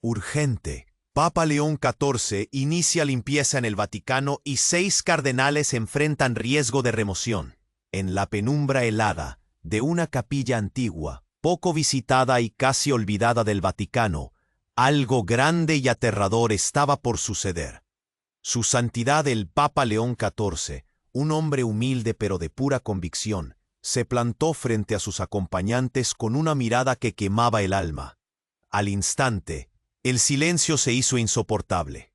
Urgente. Papa León XIV inicia limpieza en el Vaticano y 6 cardenales enfrentan riesgo de remoción. En la penumbra helada de una capilla antigua, poco visitada y casi olvidada del Vaticano, algo grande y aterrador estaba por suceder. Su Santidad el Papa León XIV, un hombre humilde pero de pura convicción, se plantó frente a sus acompañantes con una mirada que quemaba el alma. Al instante, el silencio se hizo insoportable.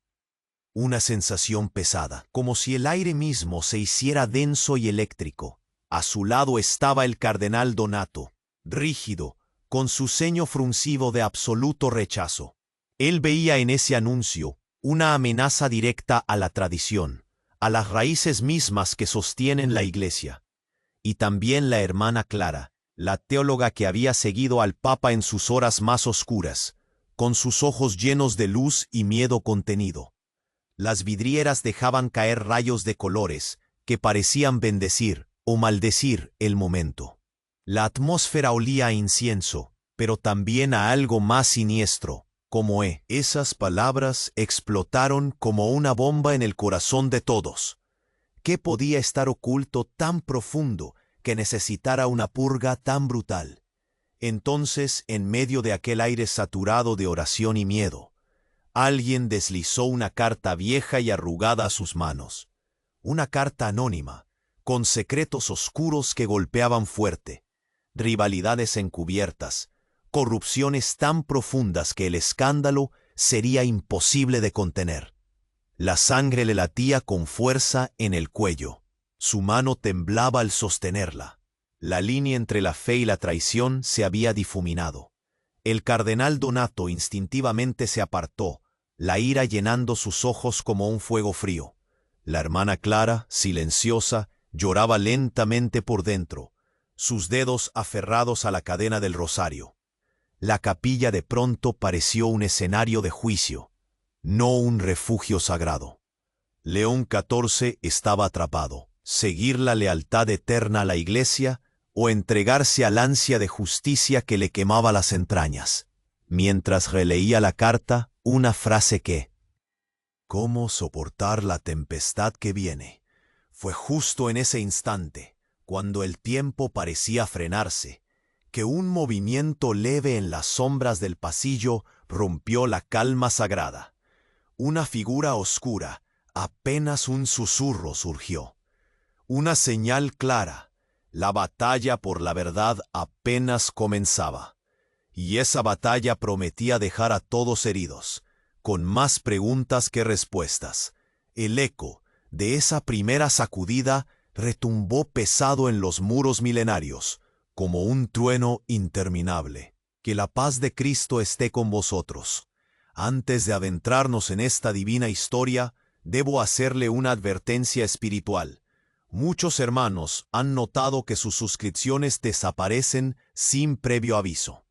Una sensación pesada, como si el aire mismo se hiciera denso y eléctrico. A su lado estaba el cardenal Donato, rígido, con su ceño fruncido de absoluto rechazo. Él veía en ese anuncio una amenaza directa a la tradición, a las raíces mismas que sostienen la Iglesia. Y también la hermana Clara, la teóloga que había seguido al Papa en sus horas más oscuras, con sus ojos llenos de luz y miedo contenido. Las vidrieras dejaban caer rayos de colores que parecían bendecir o maldecir el momento. La atmósfera olía a incienso, pero también a algo más siniestro, como esas palabras explotaron como una bomba en el corazón de todos. ¿Qué podía estar oculto tan profundo que necesitara una purga tan brutal? Entonces, en medio de aquel aire saturado de oración y miedo, alguien deslizó una carta vieja y arrugada a sus manos. Una carta anónima, con secretos oscuros que golpeaban fuerte, rivalidades encubiertas, corrupciones tan profundas que el escándalo sería imposible de contener. La sangre le latía con fuerza en el cuello. Su mano temblaba al sostenerla. La línea entre la fe y la traición se había difuminado. El cardenal Donato instintivamente se apartó, la ira llenando sus ojos como un fuego frío. La hermana Clara, silenciosa, lloraba lentamente por dentro, sus dedos aferrados a la cadena del rosario. La capilla de pronto pareció un escenario de juicio, no un refugio sagrado. León XIV estaba atrapado: seguir la lealtad eterna a la Iglesia o entregarse al ansia de justicia que le quemaba las entrañas. Mientras releía la carta, una frase que: ¿cómo soportar la tempestad que viene? Fue justo en ese instante, cuando el tiempo parecía frenarse, que un movimiento leve en las sombras del pasillo rompió la calma sagrada. Una figura oscura, apenas un susurro surgió. Una señal clara: la batalla por la verdad apenas comenzaba. Y esa batalla prometía dejar a todos heridos, con más preguntas que respuestas. El eco de esa primera sacudida retumbó pesado en los muros milenarios, como un trueno interminable. Que la paz de Cristo esté con vosotros. Antes de adentrarnos en esta divina historia, debo hacerle una advertencia espiritual. Muchos hermanos han notado que sus suscripciones desaparecen sin previo aviso.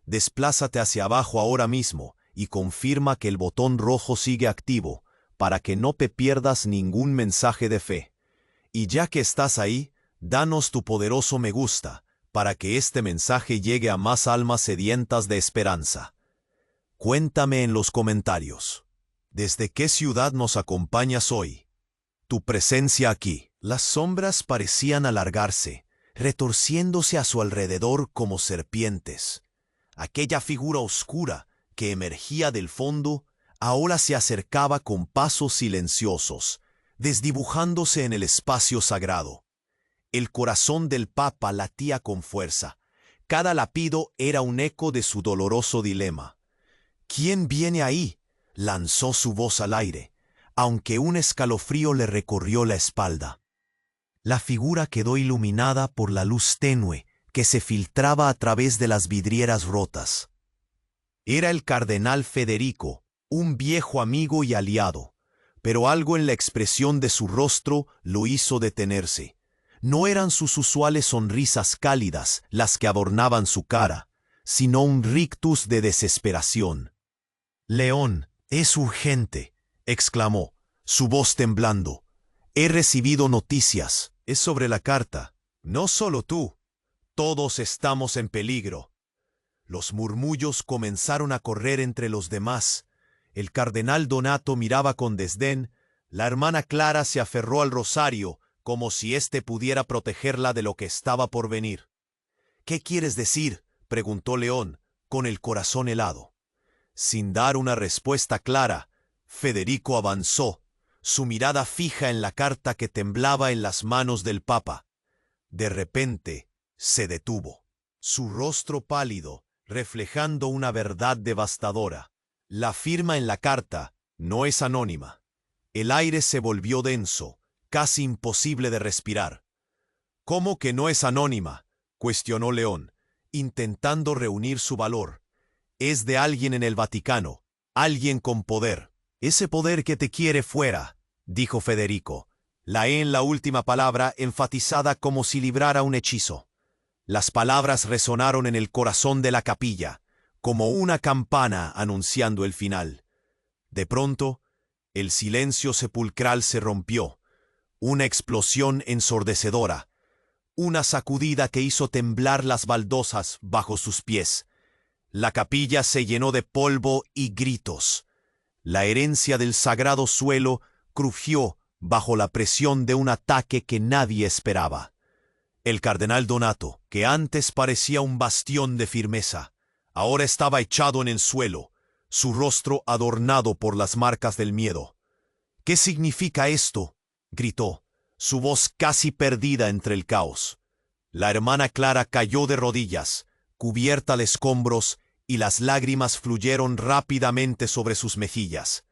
Desplázate hacia abajo ahora mismo y confirma que el botón rojo sigue activo, para que no te pierdas ningún mensaje de fe. Y ya que estás ahí, danos tu poderoso me gusta, para que este mensaje llegue a más almas sedientas de esperanza. Cuéntame en los comentarios: ¿desde qué ciudad nos acompañas hoy? Tu presencia aquí. Las sombras parecían alargarse, retorciéndose a su alrededor como serpientes. Aquella figura oscura que emergía del fondo ahora se acercaba con pasos silenciosos, desdibujándose en el espacio sagrado. El corazón del Papa latía con fuerza. Cada latido era un eco de su doloroso dilema. ¿Quién viene ahí?, lanzó su voz al aire, aunque un escalofrío le recorrió la espalda. La figura quedó iluminada por la luz tenue que se filtraba a través de las vidrieras rotas. Era el cardenal Federico, un viejo amigo y aliado, pero algo en la expresión de su rostro lo hizo detenerse. No eran sus usuales sonrisas cálidas las que adornaban su cara, sino un rictus de desesperación. «León, es urgente», exclamó, su voz temblando. «He recibido noticias». «Es sobre la carta». «No solo tú. Todos estamos en peligro». Los murmullos comenzaron a correr entre los demás. El cardenal Donato miraba con desdén. La hermana Clara se aferró al rosario, como si éste pudiera protegerla de lo que estaba por venir. «¿Qué quieres decir?», preguntó León, con el corazón helado. Sin dar una respuesta clara, Federico avanzó, su mirada fija en la carta que temblaba en las manos del Papa. De repente, se detuvo. Su rostro pálido, reflejando una verdad devastadora. La firma en la carta no es anónima. El aire se volvió denso, casi imposible de respirar. «¿Cómo que no es anónima?», cuestionó León, intentando reunir su valor. «Es de alguien en el Vaticano, alguien con poder. Ese poder que te quiere fuera», dijo Federico. La E en la última palabra enfatizada como si librara un hechizo. Las palabras resonaron en el corazón de la capilla, como una campana anunciando el final. De pronto, el silencio sepulcral se rompió. Una explosión ensordecedora. Una sacudida que hizo temblar las baldosas bajo sus pies. La capilla se llenó de polvo y gritos. La herencia del sagrado suelo crujió bajo la presión de un ataque que nadie esperaba. El cardenal Donato, que antes parecía un bastión de firmeza, ahora estaba echado en el suelo, su rostro adornado por las marcas del miedo. «¿Qué significa esto?», gritó, su voz casi perdida entre el caos. La hermana Clara cayó de rodillas, cubierta de escombros, y las lágrimas fluyeron rápidamente sobre sus mejillas.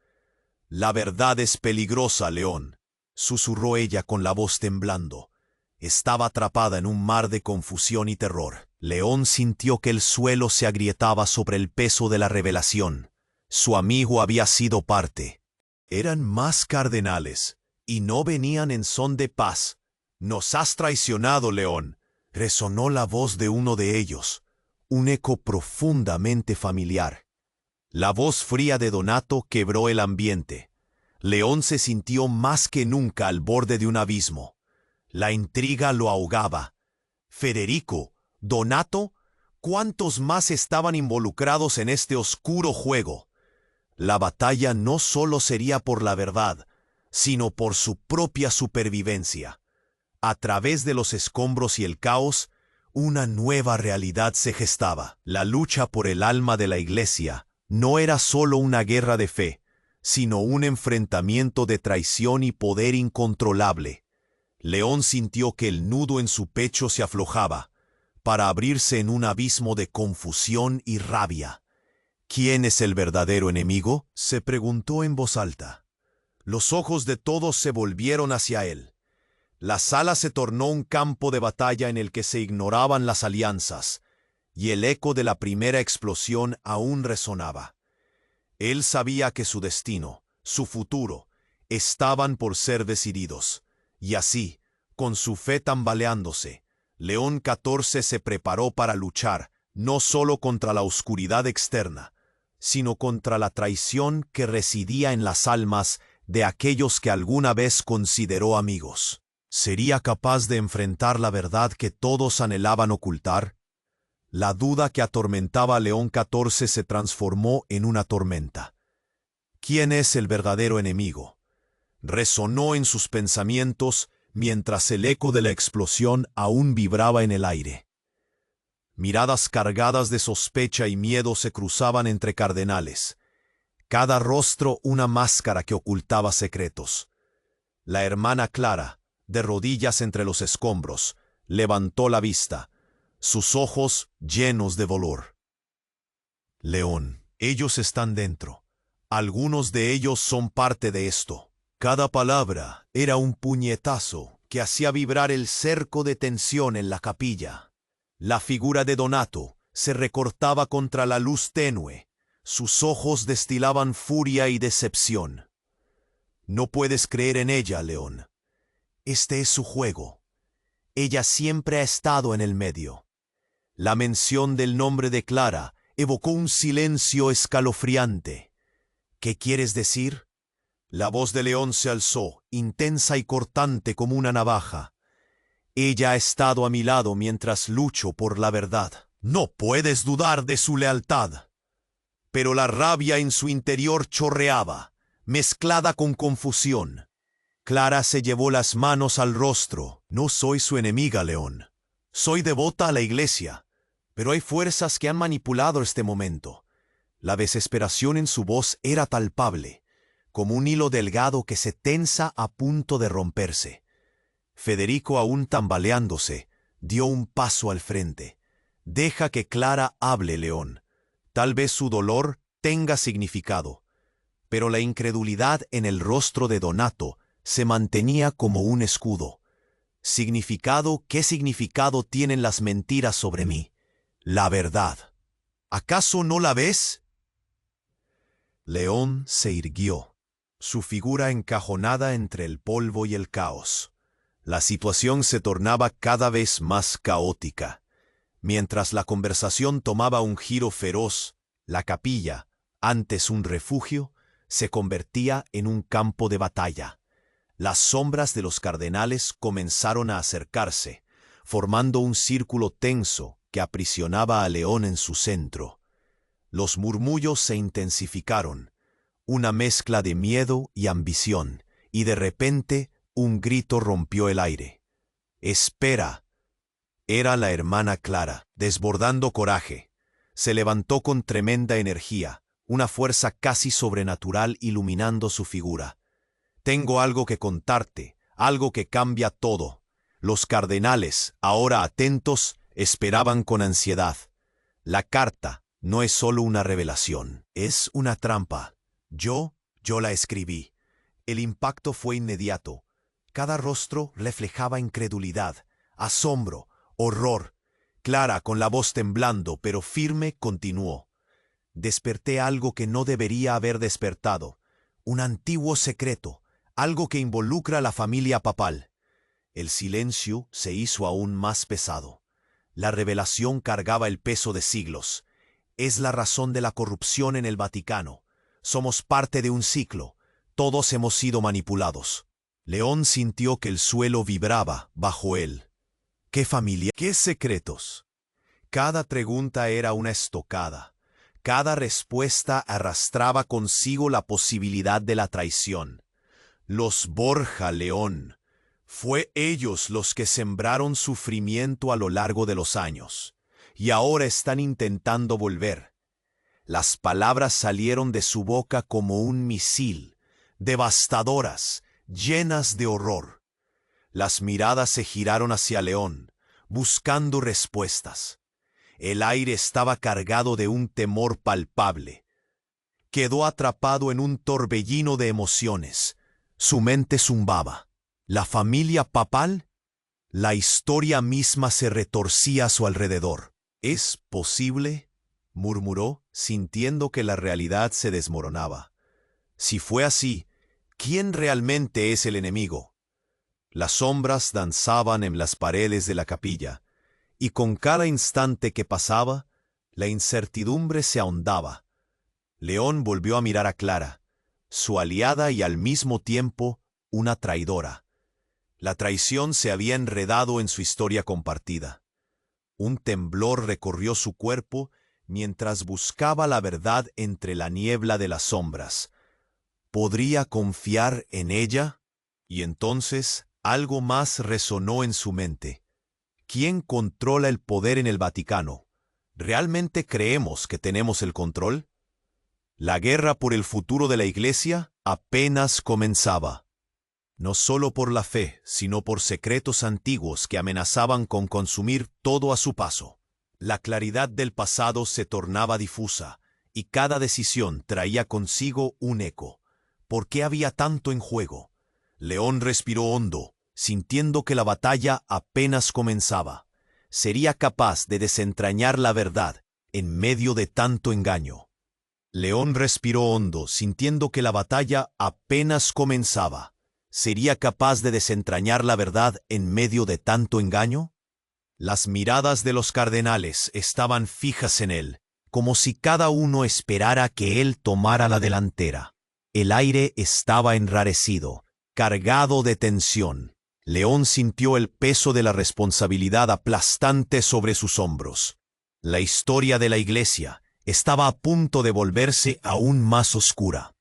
«La verdad es peligrosa, León», susurró ella con la voz temblando. Estaba atrapada en un mar de confusión y terror. León sintió que el suelo se agrietaba sobre el peso de la revelación. Su amigo había sido parte. Eran más cardenales, y no venían en son de paz. «Nos has traicionado, León», resonó la voz de uno de ellos, un eco profundamente familiar. La voz fría de Donato quebró el ambiente. León se sintió más que nunca al borde de un abismo. La intriga lo ahogaba. Federico, Donato, ¿cuántos más estaban involucrados en este oscuro juego? La batalla no solo sería por la verdad, sino por su propia supervivencia. A través de los escombros y el caos, una nueva realidad se gestaba. La lucha por el alma de la Iglesia no era solo una guerra de fe, sino un enfrentamiento de traición y poder incontrolable. León sintió que el nudo en su pecho se aflojaba, para abrirse en un abismo de confusión y rabia. «¿Quién es el verdadero enemigo?», se preguntó en voz alta. Los ojos de todos se volvieron hacia él. La sala se tornó un campo de batalla en el que se ignoraban las alianzas, y el eco de la primera explosión aún resonaba. Él sabía que su destino, su futuro, estaban por ser decididos, y así, con su fe tambaleándose, León XIV se preparó para luchar no solo contra la oscuridad externa, sino contra la traición que residía en las almas de aquellos que alguna vez consideró amigos. ¿Sería capaz de enfrentar la verdad que todos anhelaban ocultar? La duda que atormentaba a León XIV se transformó en una tormenta. ¿Quién es el verdadero enemigo?, resonó en sus pensamientos mientras el eco de la explosión aún vibraba en el aire. Miradas cargadas de sospecha y miedo se cruzaban entre cardenales, cada rostro una máscara que ocultaba secretos. La hermana Clara, de rodillas entre los escombros, levantó la vista, sus ojos llenos de dolor. «León, ellos están dentro. Algunos de ellos son parte de esto». Cada palabra era un puñetazo que hacía vibrar el cerco de tensión en la capilla. La figura de Donato se recortaba contra la luz tenue. Sus ojos destilaban furia y decepción. «No puedes creer en ella, León. Este es su juego. Ella siempre ha estado en el medio». La mención del nombre de Clara evocó un silencio escalofriante. «¿Qué quieres decir?». La voz de León se alzó, intensa y cortante como una navaja. «Ella ha estado a mi lado mientras lucho por la verdad. No puedes dudar de su lealtad. Pero la rabia en su interior chorreaba, mezclada con confusión. Clara se llevó las manos al rostro. No soy su enemiga, León. Soy devota a la iglesia, pero hay fuerzas que han manipulado este momento. La desesperación en su voz era palpable, como un hilo delgado que se tensa a punto de romperse. Federico, aún tambaleándose, dio un paso al frente. Deja que Clara hable, León. Tal vez su dolor tenga significado. Pero la incredulidad en el rostro de Donato se mantenía como un escudo. ¿Significado? ¿Qué significado tienen las mentiras sobre mí? La verdad. ¿Acaso no la ves? León se irguió, su figura encajonada entre el polvo y el caos. La situación se tornaba cada vez más caótica. Mientras la conversación tomaba un giro feroz, la capilla, antes un refugio, se convertía en un campo de batalla. Las sombras de los cardenales comenzaron a acercarse, formando un círculo tenso que aprisionaba a León en su centro. Los murmullos se intensificaron, una mezcla de miedo y ambición, y de repente un grito rompió el aire. «¡Espera!». Era la hermana Clara, desbordando coraje. Se levantó con tremenda energía, una fuerza casi sobrenatural iluminando su figura. «Tengo algo que contarte, algo que cambia todo». Los cardenales, ahora atentos, esperaban con ansiedad. La carta no es solo una revelación, es una trampa. Yo la escribí. El impacto fue inmediato. Cada rostro reflejaba incredulidad, asombro, horror. Clara, con la voz temblando pero firme, continuó. «Desperté algo que no debería haber despertado. Un antiguo secreto, algo que involucra a la familia papal». El silencio se hizo aún más pesado. La revelación cargaba el peso de siglos. Es la razón de la corrupción en el Vaticano. Somos parte de un ciclo. Todos hemos sido manipulados. León sintió que el suelo vibraba bajo él. ¿Qué familia? ¿Qué secretos? Cada pregunta era una estocada. Cada respuesta arrastraba consigo la posibilidad de la traición. Los Borja, León. Fue ellos los que sembraron sufrimiento a lo largo de los años. Y ahora están intentando volver. Las palabras salieron de su boca como un misil, devastadoras, llenas de horror. Las miradas se giraron hacia León, buscando respuestas. El aire estaba cargado de un temor palpable. Quedó atrapado en un torbellino de emociones. Su mente zumbaba. ¿La familia papal? La historia misma se retorcía a su alrededor. ¿Es posible?, murmuró, sintiendo que la realidad se desmoronaba. Si fue así, ¿quién realmente es el enemigo? Las sombras danzaban en las paredes de la capilla, y con cada instante que pasaba, la incertidumbre se ahondaba. León volvió a mirar a Clara, su aliada y al mismo tiempo una traidora. La traición se había enredado en su historia compartida. Un temblor recorrió su cuerpo mientras buscaba la verdad entre la niebla de las sombras. ¿Podría confiar en ella? Y entonces algo más resonó en su mente. ¿Quién controla el poder en el Vaticano? ¿Realmente creemos que tenemos el control? La guerra por el futuro de la Iglesia apenas comenzaba. No solo por la fe, sino por secretos antiguos que amenazaban con consumir todo a su paso. La claridad del pasado se tornaba difusa, y cada decisión traía consigo un eco. ¿Por qué había tanto en juego? León respiró hondo, sintiendo que la batalla apenas comenzaba. Sería capaz de desentrañar la verdad en medio de tanto engaño. León respiró hondo, sintiendo que la batalla apenas comenzaba. ¿Sería capaz de desentrañar la verdad en medio de tanto engaño? Las miradas de los cardenales estaban fijas en él, como si cada uno esperara que él tomara la delantera. El aire estaba enrarecido, cargado de tensión. León sintió el peso de la responsabilidad aplastante sobre sus hombros. La historia de la Iglesia estaba a punto de volverse aún más oscura.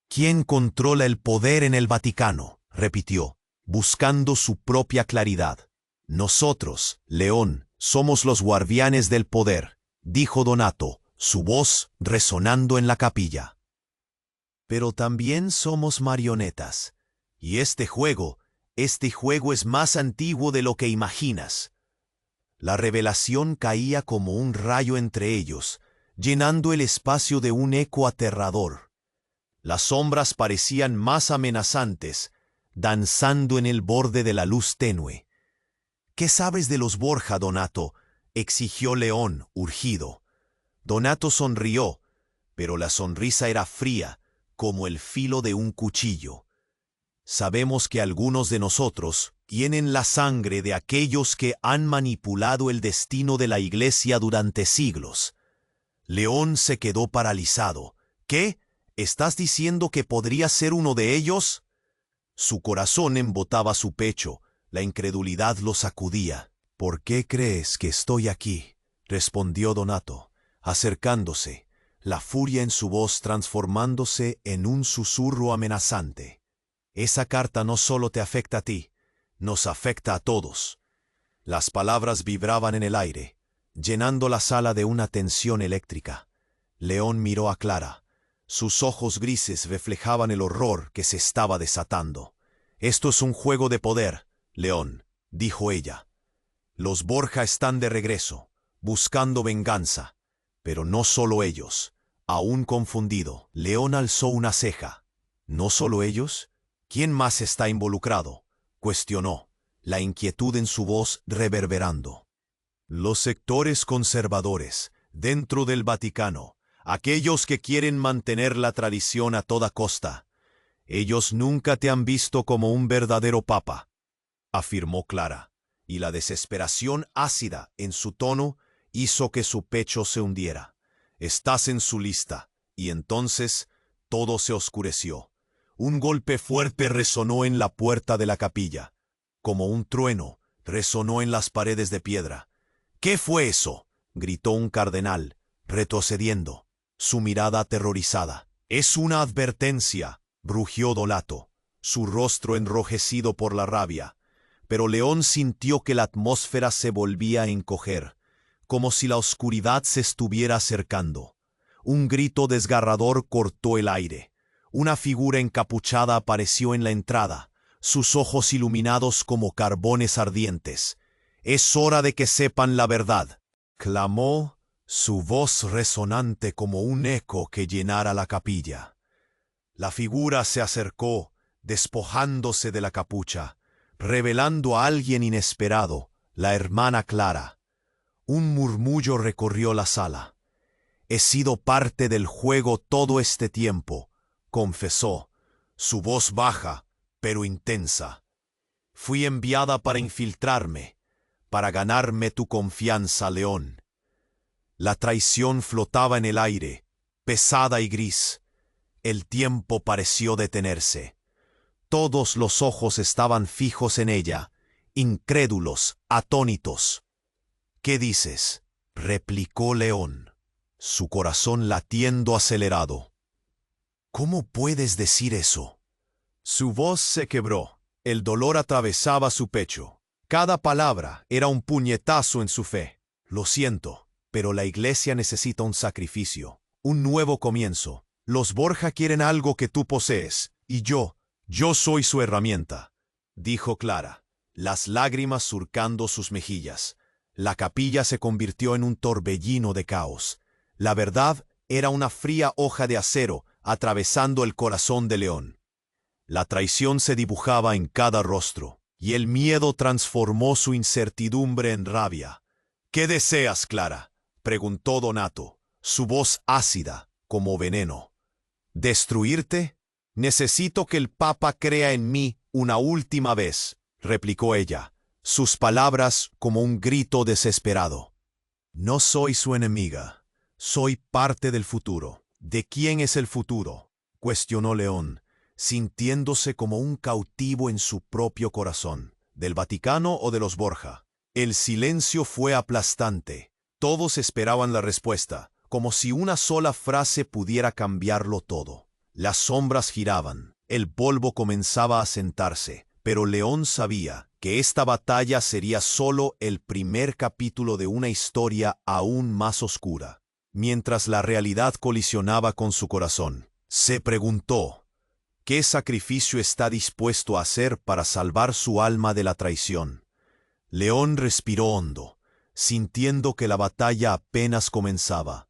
¿Quién controla el poder en el Vaticano?, repitió, buscando su propia claridad. Nosotros, León, somos los guardianes del poder, dijo Donato, su voz resonando en la capilla. Pero también somos marionetas. Y este juego es más antiguo de lo que imaginas. La revelación caía como un rayo entre ellos, llenando el espacio de un eco aterrador. Las sombras parecían más amenazantes, danzando en el borde de la luz tenue. ¿Qué sabes de los Borgia, Donato?, exigió León, urgido. Donato sonrió, pero la sonrisa era fría, como el filo de un cuchillo. Sabemos que algunos de nosotros tienen la sangre de aquellos que han manipulado el destino de la Iglesia durante siglos. León se quedó paralizado. ¿Qué? ¿Estás diciendo que podría ser uno de ellos? Su corazón embotaba su pecho, la incredulidad lo sacudía. ¿Por qué crees que estoy aquí?, respondió Donato, acercándose, la furia en su voz transformándose en un susurro amenazante. Esa carta no solo te afecta a ti, nos afecta a todos. Las palabras vibraban en el aire, llenando la sala de una tensión eléctrica. León miró a Clara. Sus ojos grises reflejaban el horror que se estaba desatando. Esto es un juego de poder, León, dijo ella. Los Borgia están de regreso, buscando venganza. Pero no solo ellos. Aún confundido, León alzó una ceja. ¿No solo ellos? ¿Quién más está involucrado?, cuestionó, la inquietud en su voz reverberando. Los sectores conservadores, dentro del Vaticano, aquellos que quieren mantener la tradición a toda costa. Ellos nunca te han visto como un verdadero papa, afirmó Clara, y la desesperación ácida en su tono hizo que su pecho se hundiera. Estás en su lista, y entonces todo se oscureció. Un golpe fuerte resonó en la puerta de la capilla. Como un trueno, resonó en las paredes de piedra. ¿Qué fue eso?, gritó un cardenal, retrocediendo, su mirada aterrorizada. Es una advertencia, rugió Donato, su rostro enrojecido por la rabia. Pero León sintió que la atmósfera se volvía a encoger, como si la oscuridad se estuviera acercando. Un grito desgarrador cortó el aire. Una figura encapuchada apareció en la entrada, sus ojos iluminados como carbones ardientes. «Es hora de que sepan la verdad», clamó, su voz resonante como un eco que llenara la capilla. La figura se acercó, despojándose de la capucha, revelando a alguien inesperado, la hermana Clara. Un murmullo recorrió la sala. «He sido parte del juego todo este tiempo», confesó, su voz baja, pero intensa. «Fui enviada para infiltrarme, para ganarme tu confianza, León». La traición flotaba en el aire, pesada y gris. El tiempo pareció detenerse. Todos los ojos estaban fijos en ella, incrédulos, atónitos. «¿Qué dices?», replicó León, su corazón latiendo acelerado. «¿Cómo puedes decir eso?». Su voz se quebró, el dolor atravesaba su pecho. Cada palabra era un puñetazo en su fe. «Lo siento, pero la Iglesia necesita un sacrificio, un nuevo comienzo. Los Borgia quieren algo que tú posees, y yo soy su herramienta», dijo Clara, las lágrimas surcando sus mejillas. La capilla se convirtió en un torbellino de caos. La verdad era una fría hoja de acero atravesando el corazón de León. La traición se dibujaba en cada rostro, y el miedo transformó su incertidumbre en rabia. «¿Qué deseas, Clara?», preguntó Donato, su voz ácida como veneno. «¿Destruirte? Necesito que el Papa crea en mí una última vez», replicó ella, sus palabras como un grito desesperado. «No soy su enemiga, soy parte del futuro». «¿De quién es el futuro?», cuestionó León, sintiéndose como un cautivo en su propio corazón. «¿Del Vaticano o de los Borgia?». El silencio fue aplastante. Todos esperaban la respuesta, como si una sola frase pudiera cambiarlo todo. Las sombras giraban, el polvo comenzaba a sentarse, pero León sabía que esta batalla sería solo el primer capítulo de una historia aún más oscura. Mientras la realidad colisionaba con su corazón, se preguntó, ¿qué sacrificio está dispuesto a hacer para salvar su alma de la traición? León respiró hondo, sintiendo que la batalla apenas comenzaba.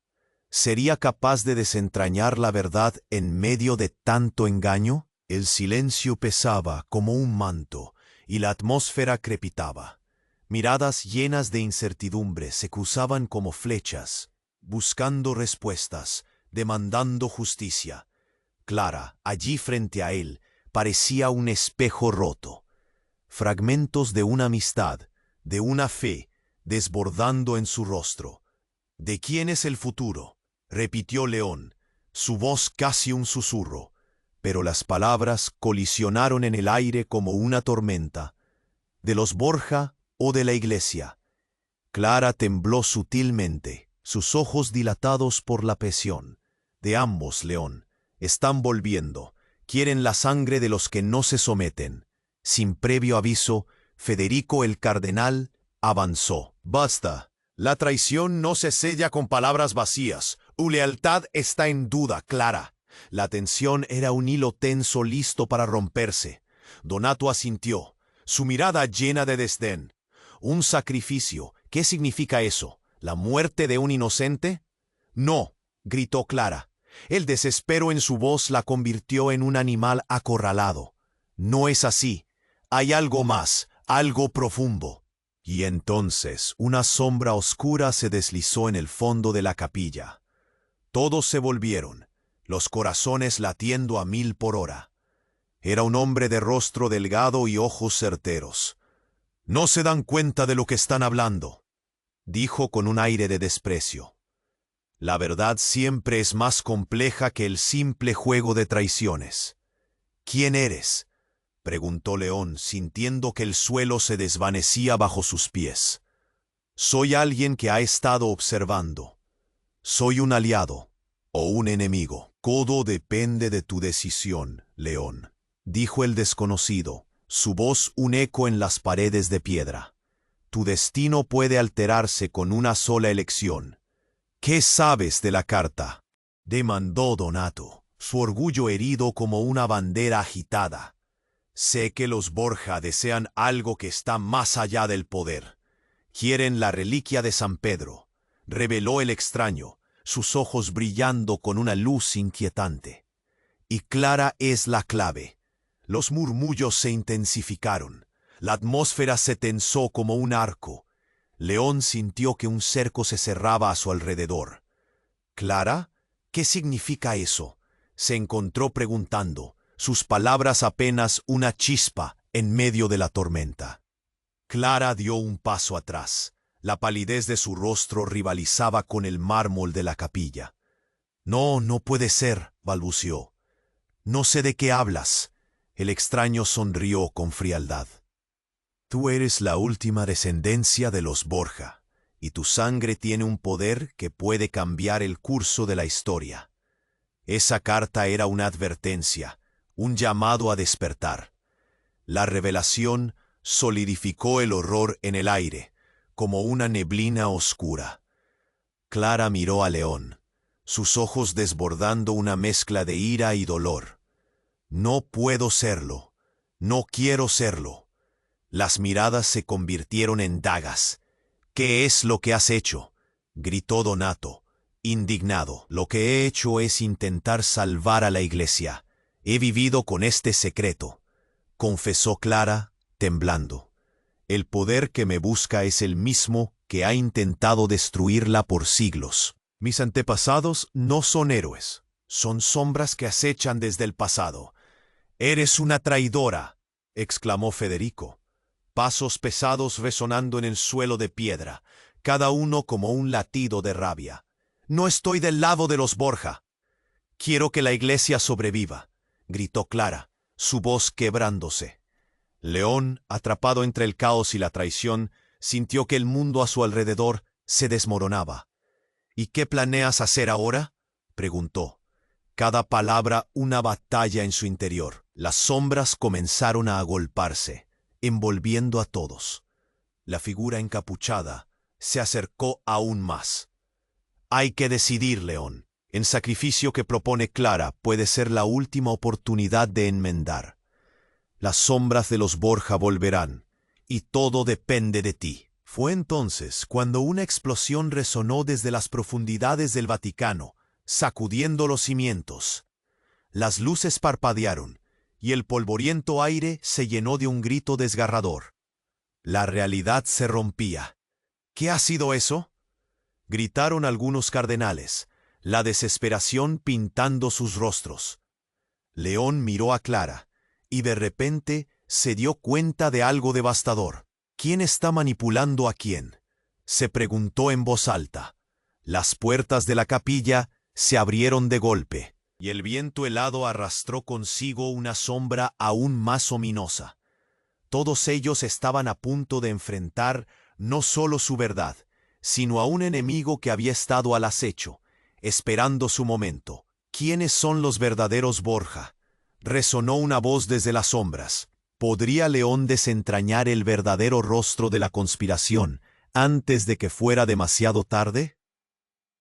¿Sería capaz de desentrañar la verdad en medio de tanto engaño? El silencio pesaba como un manto, y la atmósfera crepitaba. Miradas llenas de incertidumbre se cruzaban como flechas, buscando respuestas, demandando justicia. Clara, allí frente a él, parecía un espejo roto. Fragmentos de una amistad, de una fe, desbordando en su rostro. ¿De quién es el futuro?, repitió León, su voz casi un susurro, pero las palabras colisionaron en el aire como una tormenta. ¿De los Borja o de la Iglesia? Clara tembló sutilmente, sus ojos dilatados por la presión. De ambos, León. Están volviendo. Quieren la sangre de los que no se someten. Sin previo aviso, Federico el Cardenal avanzó. Basta. La traición no se sella con palabras vacías. Tu lealtad está en duda, Clara. La tensión era un hilo tenso listo para romperse. Donato asintió, su mirada llena de desdén. ¿Un sacrificio? ¿Qué significa eso? ¿La muerte de un inocente? No, gritó Clara. El desespero en su voz la convirtió en un animal acorralado. No es así. Hay algo más, algo profundo. Y entonces una sombra oscura se deslizó en el fondo de la capilla. Todos se volvieron, los corazones latiendo a 1000 por hora. Era un hombre de rostro delgado y ojos certeros. «No se dan cuenta de lo que están hablando», dijo con un aire de desprecio. «La verdad siempre es más compleja que el simple juego de traiciones». «¿Quién eres?», preguntó León, sintiendo que el suelo se desvanecía bajo sus pies. «Soy alguien que ha estado observando. Soy un aliado o un enemigo. Todo depende de tu decisión, León», dijo el desconocido, su voz un eco en las paredes de piedra. «Tu destino puede alterarse con una sola elección». «¿Qué sabes de la carta?», demandó Donato, su orgullo herido como una bandera agitada. «Sé que los Borja desean algo que está más allá del poder. Quieren la reliquia de San Pedro», reveló el extraño, sus ojos brillando con una luz inquietante. Y Clara es la clave. Los murmullos se intensificaron. La atmósfera se tensó como un arco. León sintió que un cerco se cerraba a su alrededor. «¿Clara? ¿Qué significa eso?», se encontró preguntando, sus palabras apenas una chispa en medio de la tormenta. Clara dio un paso atrás. La palidez de su rostro rivalizaba con el mármol de la capilla. «No, no puede ser», balbuceó. «No sé de qué hablas». El extraño sonrió con frialdad. «Tú eres la última descendencia de los Borja, y tu sangre tiene un poder que puede cambiar el curso de la historia». Esa carta era una advertencia, un llamado a despertar. La revelación solidificó el horror en el aire, como una neblina oscura. Clara miró a León, sus ojos desbordando una mezcla de ira y dolor. «No puedo serlo. No quiero serlo». Las miradas se convirtieron en dagas. «¿Qué es lo que has hecho?», gritó Donato, indignado. «Lo que he hecho es intentar salvar a la Iglesia. He vivido con este secreto», confesó Clara, temblando. «El poder que me busca es el mismo que ha intentado destruirla por siglos. Mis antepasados no son héroes, son sombras que acechan desde el pasado». «Eres una traidora», exclamó Federico. Pasos pesados resonando en el suelo de piedra, cada uno como un latido de rabia. «No estoy del lado de los Borja». «Quiero que la Iglesia sobreviva», gritó Clara, su voz quebrándose. León, atrapado entre el caos y la traición, sintió que el mundo a su alrededor se desmoronaba. ¿Y qué planeas hacer ahora?, preguntó. Cada palabra una batalla en su interior. Las sombras comenzaron a agolparse, envolviendo a todos. La figura encapuchada se acercó aún más. Hay que decidir, León. El sacrificio que propone Clara puede ser la última oportunidad de enmendar. Las sombras de los Borja volverán, y todo depende de ti. Fue entonces cuando una explosión resonó desde las profundidades del Vaticano, sacudiendo los cimientos. Las luces parpadearon, y el polvoriento aire se llenó de un grito desgarrador. La realidad se rompía. ¿Qué ha sido eso?, gritaron algunos cardenales, la desesperación pintando sus rostros. León miró a Clara, y de repente se dio cuenta de algo devastador. ¿Quién está manipulando a quién?, se preguntó en voz alta. Las puertas de la capilla se abrieron de golpe, y el viento helado arrastró consigo una sombra aún más ominosa. Todos ellos estaban a punto de enfrentar no solo su verdad, sino a un enemigo que había estado al acecho, esperando su momento. ¿Quiénes son los verdaderos Borja?, resonó una voz desde las sombras. ¿Podría León desentrañar el verdadero rostro de la conspiración antes de que fuera demasiado tarde?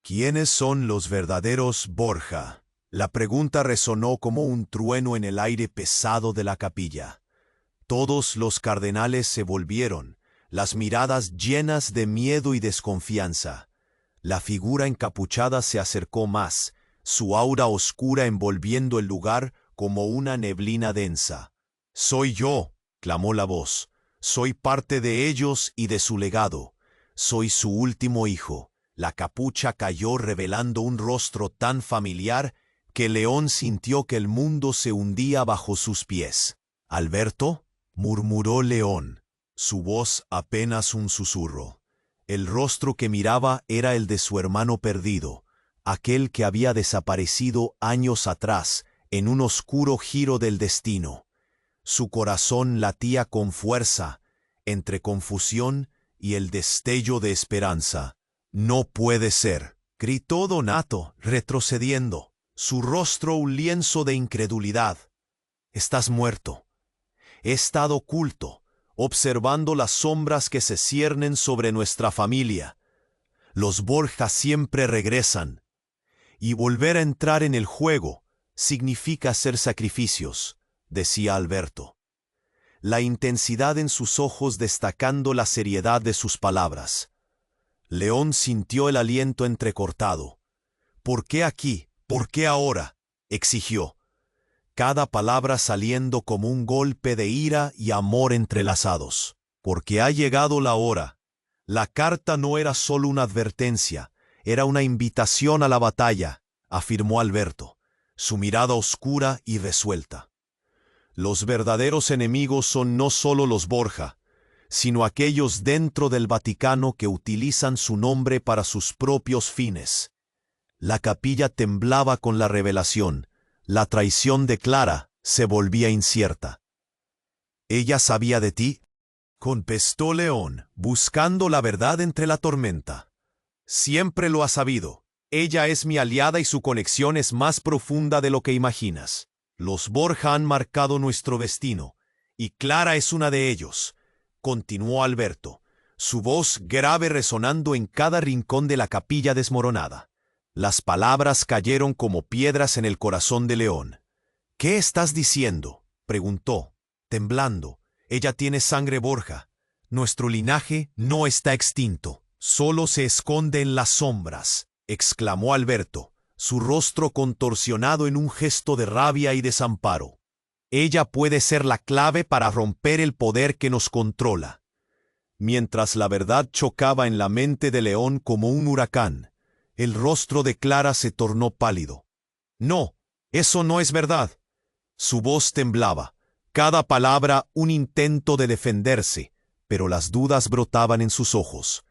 ¿Quiénes son los verdaderos Borja? La pregunta resonó como un trueno en el aire pesado de la capilla. Todos los cardenales se volvieron, las miradas llenas de miedo y desconfianza. La figura encapuchada se acercó más, su aura oscura envolviendo el lugar como una neblina densa. «Soy yo», clamó la voz. «Soy parte de ellos y de su legado. Soy su último hijo». La capucha cayó revelando un rostro tan familiar que León sintió que el mundo se hundía bajo sus pies. «¿Alberto?», murmuró León, su voz apenas un susurro. El rostro que miraba era el de su hermano perdido, aquel que había desaparecido años atrás en un oscuro giro del destino. Su corazón latía con fuerza, entre confusión y el destello de esperanza. «No puede ser», gritó Donato, retrocediendo, su rostro un lienzo de incredulidad. «Estás muerto. He estado oculto, observando las sombras que se ciernen sobre nuestra familia. Los Borja siempre regresan, y volver a entrar en el juego significa hacer sacrificios», decía Alberto, la intensidad en sus ojos destacando la seriedad de sus palabras. León sintió el aliento entrecortado. «¿Por qué aquí? ¿Por qué ahora?», exigió, cada palabra saliendo como un golpe de ira y amor entrelazados. «Porque ha llegado la hora». La carta no era solo una advertencia, era una invitación a la batalla, afirmó Alberto, su mirada oscura y resuelta. «Los verdaderos enemigos son no solo los Borja, sino aquellos dentro del Vaticano que utilizan su nombre para sus propios fines». La capilla temblaba con la revelación. La traición de Clara se volvía incierta. «¿Ella sabía de ti?», contestó León, buscando la verdad entre la tormenta. «Siempre lo ha sabido. Ella es mi aliada y su conexión es más profunda de lo que imaginas. Los Borja han marcado nuestro destino, y Clara es una de ellos», continuó Alberto, su voz grave resonando en cada rincón de la capilla desmoronada. Las palabras cayeron como piedras en el corazón de León. «¿Qué estás diciendo?», preguntó, temblando. «Ella tiene sangre Borja. Nuestro linaje no está extinto. Solo se esconde en las sombras», exclamó Alberto, su rostro contorsionado en un gesto de rabia y desamparo. «Ella puede ser la clave para romper el poder que nos controla». Mientras la verdad chocaba en la mente de León como un huracán, el rostro de Clara se tornó pálido. «No, eso no es verdad». Su voz temblaba, cada palabra un intento de defenderse, pero las dudas brotaban en sus ojos.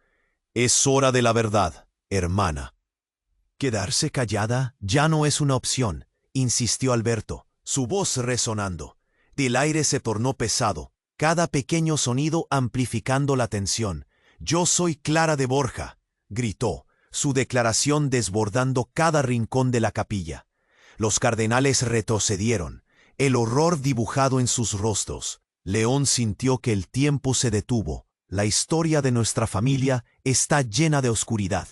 «Es hora de la verdad, hermana». «Quedarse callada ya no es una opción», insistió Alberto, su voz resonando. El aire se tornó pesado, cada pequeño sonido amplificando la tensión. «Yo soy Clara de Borja. gritó, su declaración desbordando cada rincón de la capilla. Los cardenales retrocedieron, el horror dibujado en sus rostros. León sintió que el tiempo se detuvo. La historia de nuestra familia está llena de oscuridad.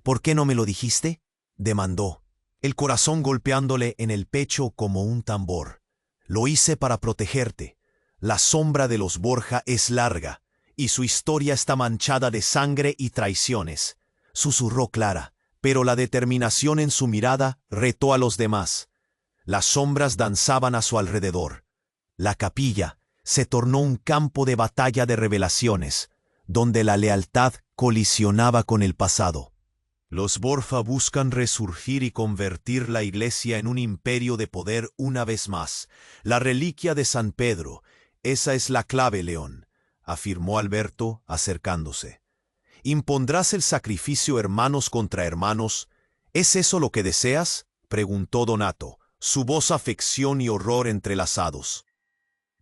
¿Por qué no me lo dijiste?, demandó, el corazón golpeándole en el pecho como un tambor. Lo hice para protegerte. La sombra de los Borja es larga, y su historia está manchada de sangre y traiciones, susurró Clara, pero la determinación en su mirada retó a los demás. Las sombras danzaban a su alrededor. La capilla se tornó un campo de batalla de revelaciones, donde la lealtad colisionaba con el pasado. Los Borja buscan resurgir y convertir la Iglesia en un imperio de poder una vez más. La reliquia de San Pedro, esa es la clave, León, afirmó Alberto, acercándose. ¿Impondrás el sacrificio hermanos contra hermanos? ¿Es eso lo que deseas?, preguntó Donato, su voz afección y horror entrelazados.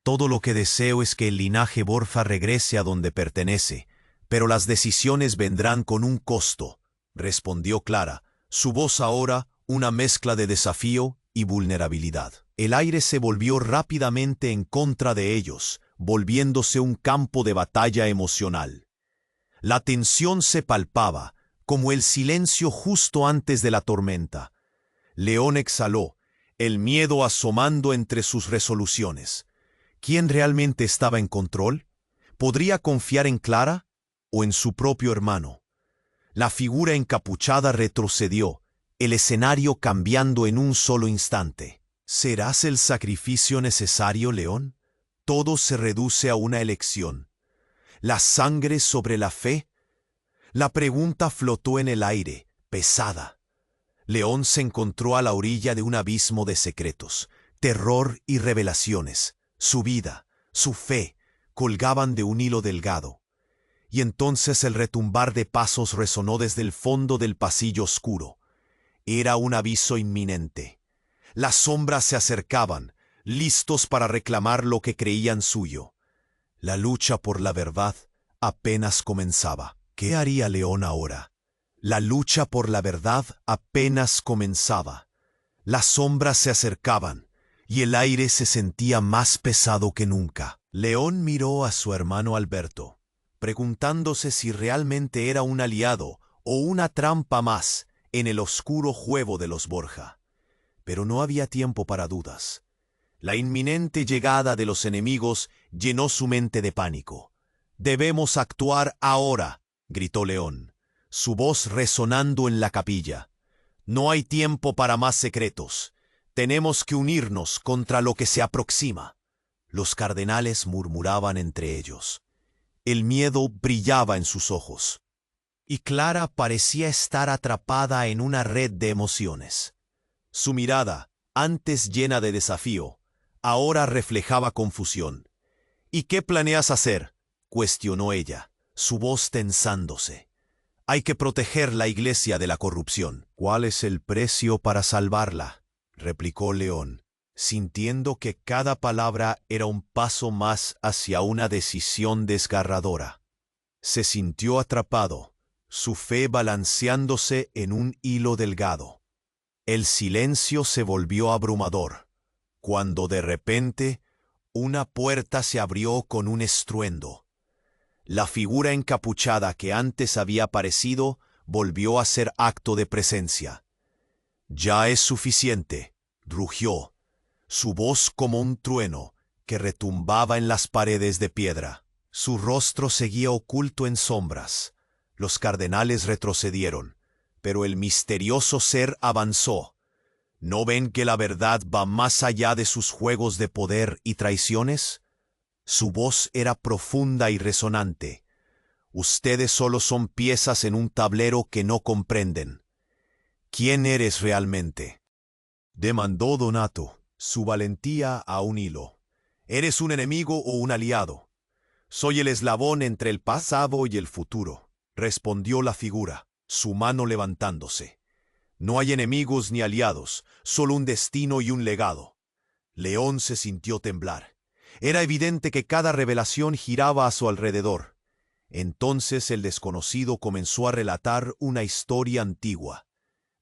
Todo lo que deseo es que el linaje Borja regrese a donde pertenece, pero las decisiones vendrán con un costo, respondió Clara, su voz ahora una mezcla de desafío y vulnerabilidad. El aire se volvió rápidamente en contra de ellos, volviéndose un campo de batalla emocional. La tensión se palpaba, como el silencio justo antes de la tormenta. León exhaló, el miedo asomando entre sus resoluciones. ¿Quién realmente estaba en control? ¿Podría confiar en Clara o en su propio hermano? La figura encapuchada retrocedió, el escenario cambiando en un solo instante. ¿Serás el sacrificio necesario, León? Todo se reduce a una elección. ¿La sangre sobre la fe? La pregunta flotó en el aire, pesada. León se encontró a la orilla de un abismo de secretos, terror y revelaciones. Su vida, su fe, colgaban de un hilo delgado. Y entonces el retumbar de pasos resonó desde el fondo del pasillo oscuro. Era un aviso inminente. Las sombras se acercaban, listos para reclamar lo que creían suyo. La lucha por la verdad apenas comenzaba. ¿Qué haría León ahora? La lucha por la verdad apenas comenzaba. Las sombras se acercaban, y el aire se sentía más pesado que nunca. León miró a su hermano Alberto, preguntándose si realmente era un aliado o una trampa más en el oscuro juego de los Borja. Pero no había tiempo para dudas. La inminente llegada de los enemigos llenó su mente de pánico. «Debemos actuar ahora», gritó León, su voz resonando en la capilla. «No hay tiempo para más secretos. Tenemos que unirnos contra lo que se aproxima». Los cardenales murmuraban entre ellos. El miedo brillaba en sus ojos. Y Clara parecía estar atrapada en una red de emociones. Su mirada, antes llena de desafío, ahora reflejaba confusión. «¿Y qué planeas hacer?», cuestionó ella, su voz tensándose. «Hay que proteger la Iglesia de la corrupción». «¿Cuál es el precio para salvarla?», replicó León, sintiendo que cada palabra era un paso más hacia una decisión desgarradora. Se sintió atrapado, su fe balanceándose en un hilo delgado. El silencio se volvió abrumador, cuando de repente una puerta se abrió con un estruendo. La figura encapuchada que antes había aparecido volvió a ser acto de presencia. «Ya es suficiente», rugió, su voz como un trueno que retumbaba en las paredes de piedra. Su rostro seguía oculto en sombras. Los cardenales retrocedieron, pero el misterioso ser avanzó. ¿No ven que la verdad va más allá de sus juegos de poder y traiciones? Su voz era profunda y resonante. «Ustedes solo son piezas en un tablero que no comprenden». «¿Quién eres realmente?», demandó Donato, su valentía a un hilo. «¿Eres un enemigo o un aliado?». «Soy el eslabón entre el pasado y el futuro», respondió la figura, su mano levantándose. «No hay enemigos ni aliados, solo un destino y un legado». León se sintió temblar. Era evidente que cada revelación giraba a su alrededor. Entonces el desconocido comenzó a relatar una historia antigua.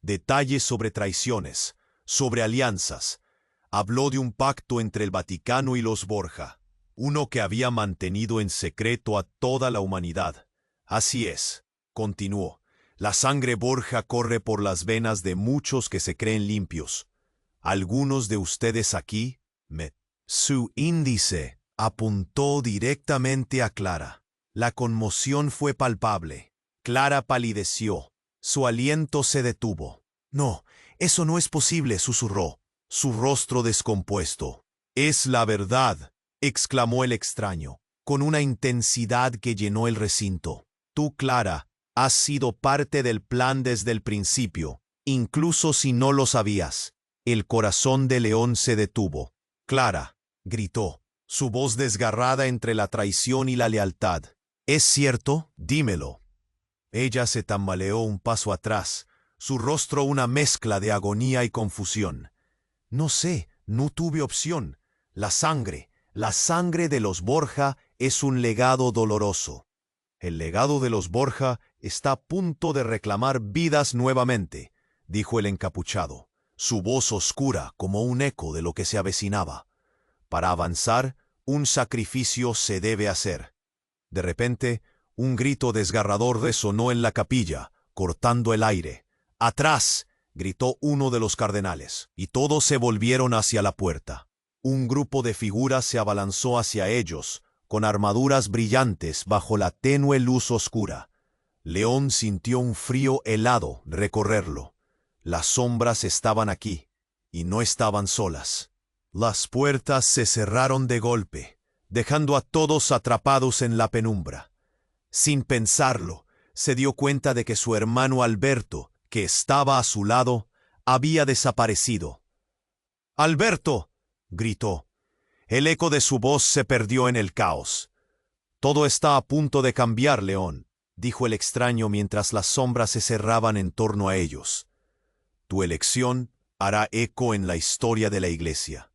Detalles sobre traiciones, sobre alianzas. Habló de un pacto entre el Vaticano y los Borja, uno que había mantenido en secreto a toda la humanidad. Así es, continuó, la sangre Borja corre por las venas de muchos que se creen limpios. Algunos de ustedes aquí, Su índice apuntó directamente a Clara. La conmoción fue palpable. Clara palideció. Su aliento se detuvo. No, eso no es posible, susurró, su rostro descompuesto. Es la verdad, exclamó el extraño, con una intensidad que llenó el recinto. Tú, Clara, has sido parte del plan desde el principio, incluso si no lo sabías. El corazón de León se detuvo. Clara, gritó, su voz desgarrada entre la traición y la lealtad. ¿Es cierto? Dímelo. Ella se tambaleó un paso atrás, su rostro una mezcla de agonía y confusión. No sé, no tuve opción. La sangre de los Borja es un legado doloroso. El legado de los Borja está a punto de reclamar vidas nuevamente, dijo el encapuchado, su voz oscura como un eco de lo que se avecinaba. Para avanzar, un sacrificio se debe hacer. De repente, un grito desgarrador resonó en la capilla, cortando el aire. ¡Atrás!, gritó uno de los cardenales, y todos se volvieron hacia la puerta. Un grupo de figuras se abalanzó hacia ellos, con armaduras brillantes bajo la tenue luz oscura. León sintió un frío helado recorrerlo. Las sombras estaban aquí, y no estaban solas. Las puertas se cerraron de golpe, dejando a todos atrapados en la penumbra. Sin pensarlo, se dio cuenta de que su hermano Alberto, que estaba a su lado, había desaparecido. ¡Alberto!, gritó. El eco de su voz se perdió en el caos. Todo está a punto de cambiar, León, dijo el extraño mientras las sombras se cerraban en torno a ellos. Tu elección hará eco en la historia de la Iglesia.